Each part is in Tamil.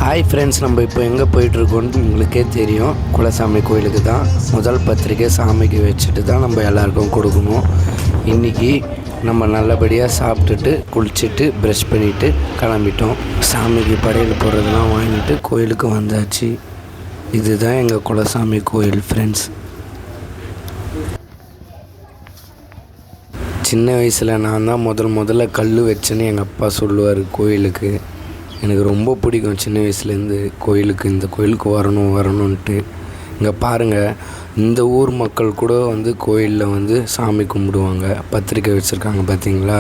ஹாய் ஃப்ரெண்ட்ஸ், நம்ம இப்போ எங்கே போயிட்டுருக்கோன்னு உங்களுக்கே தெரியும். குலசாமி கோயிலுக்கு தான். முதல் பத்திரிக்கை சாமிக்கு வச்சுட்டு தான் நம்ம எல்லாருக்கும் கொடுக்கணும். இன்றைக்கி நம்ம நல்லபடியாக சாப்பிட்டுட்டு குளிச்சுட்டு ப்ரஷ் பண்ணிவிட்டு கிளம்பிட்டோம். சாமிக்கு படையல் போடுறதெல்லாம் வாங்கிட்டு கோயிலுக்கு வந்தாச்சு. இதுதான் எங்கள் குலசாமி கோயில் ஃப்ரெண்ட்ஸ். சின்ன வயசில் நான் தான் முதல்ல கல் வச்சேன்னு எங்கள் அப்பா சொல்லுவார் கோயிலுக்கு. எனக்கு ரொம்ப பிடிக்கும் சின்ன வயசுலேருந்து இந்த கோயிலுக்கு வரணுன்ட்டு. இங்கே பாருங்கள், இந்த ஊர் மக்கள் கூட கோயிலில் சாமி கும்பிடுவாங்க. பத்திரிக்கை வச்சுருக்காங்க பார்த்தீங்களா?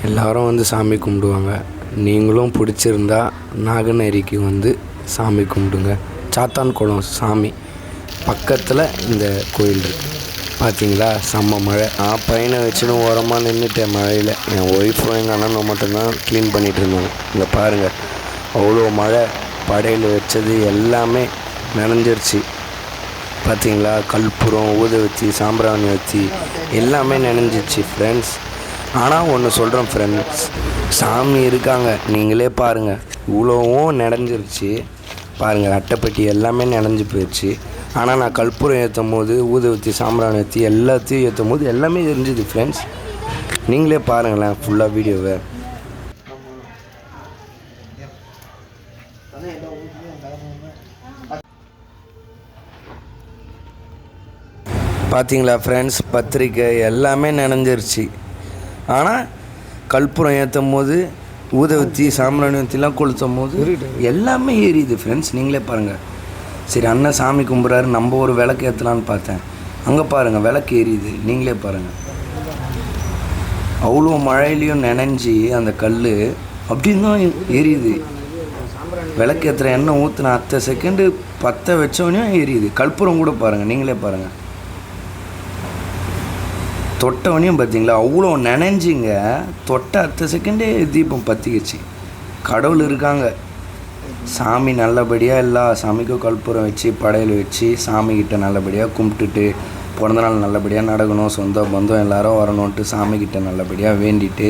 எல்லோரும் சாமி கும்பிடுவாங்க. நீங்களும் பிடிச்சிருந்தா நாகநேரிக்கு சாமி கும்பிடுங்க. சாத்தான் குளம் சாமி பக்கத்தில் இந்த கோயில் இருக்குது. பார்த்தீங்களா, செம்ம மழை. நான் பையனை வச்சுன்னு ஓரமாக நின்றுட்டேன் மழையில். என் ஒய்ஃபும் எங்கள் அண்ணனும் மட்டும்தான் க்ளீன் பண்ணிகிட்டு இருந்தாங்க. இங்கே பாருங்கள், அவ்வளோ மழை. படையில் வச்சது எல்லாமே நனைஞ்சிருச்சு. பார்த்தீங்களா, கற்பூரம், ஊதுவத்தி, சாம்பிராணி வச்சு எல்லாமே நனைஞ்சிருச்சு ஃப்ரெண்ட்ஸ். ஆனால் ஒன்று சொல்கிறேன் ஃப்ரெண்ட்ஸ், சாமி இருக்காங்க, நீங்களே பாருங்கள். இவ்வளோவும் நனைஞ்சிருச்சு பாருங்கள். அட்டைப்பட்டி எல்லாமே நனைஞ்சி போயிடுச்சு. ஆனால் நான் கற்பூரம் ஏற்றும் போது, ஊதுவத்தி, சாம்பிராணி வத்தி எல்லாத்தையும் ஏற்றும் போது எல்லாமே எரிஞ்சுது ஃப்ரெண்ட்ஸ். நீங்களே பாருங்களேன் ஃபுல்லாக வீடியோவை. பார்த்தீங்களா ஃப்ரெண்ட்ஸ், பத்திரிக்கை எல்லாமே நனைஞ்சிருச்சு. ஆனால் கற்பூரம் ஏற்றும் போது, ஊதுவத்தி, சாம்பிராணி வத்திலாம் கொளுத்தும் போது எல்லாமே எரியுது ஃப்ரெண்ட்ஸ். நீங்களே பாருங்கள். சரி, அண்ணன் சாமி கும்பிட்றாரு, நம்ம ஒரு விளக்கு ஏற்றலான்னு பார்த்தேன். அங்கே பாருங்கள், விளக்கு எரியுது. நீங்களே பாருங்கள். அவ்வளோ மழையிலையும் நனைஞ்சி அந்த கல் அப்படின்னு தான் எரியுது. விளக்கு ஏற்றுற எண்ணெய் ஊற்றின அத்தை செகண்டு பற்ற வச்சவனையும் எரியுது. கற்பூரம் கூட பாருங்கள், நீங்களே பாருங்கள். தொட்டவனையும் பார்த்தீங்களா, அவ்வளோ நனைஞ்சிங்க. தொட்ட அத்தை செகண்டே தீபம் பற்றிக்கிச்சு. கடவுள் இருக்காங்க. சாமி நல்லபடியாக எல்லா சாமிக்கும் கற்பூரம் வச்சு படையல் வச்சு சாமிக்கிட்ட நல்லபடியாக கும்பிட்டுட்டு, பிறந்தநாள் நல்லபடியாக நடக்கணும், சொந்த பந்தம் எல்லோரும் வரணுன்ட்டு சாமிக்கிட்ட நல்லபடியாக வேண்டிட்டு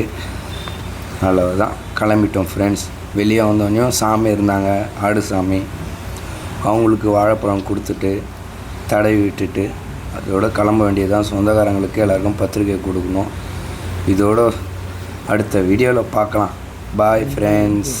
நல்லதான் கிளம்பிட்டோம் ஃப்ரெண்ட்ஸ். வெளியே வந்தோடனையும் சாமி இருந்தாங்க, ஆடு சாமி. அவங்களுக்கு வாழைப்பழம் கொடுத்துட்டு தடவி விட்டுட்டு அதோட கிளம்ப வேண்டியதான். சொந்தக்காரங்களுக்கு எல்லாருக்கும் பத்திரிக்கை கொடுக்கணும். இதோட அடுத்த வீடியோவில் பார்க்கலாம். Bye friends.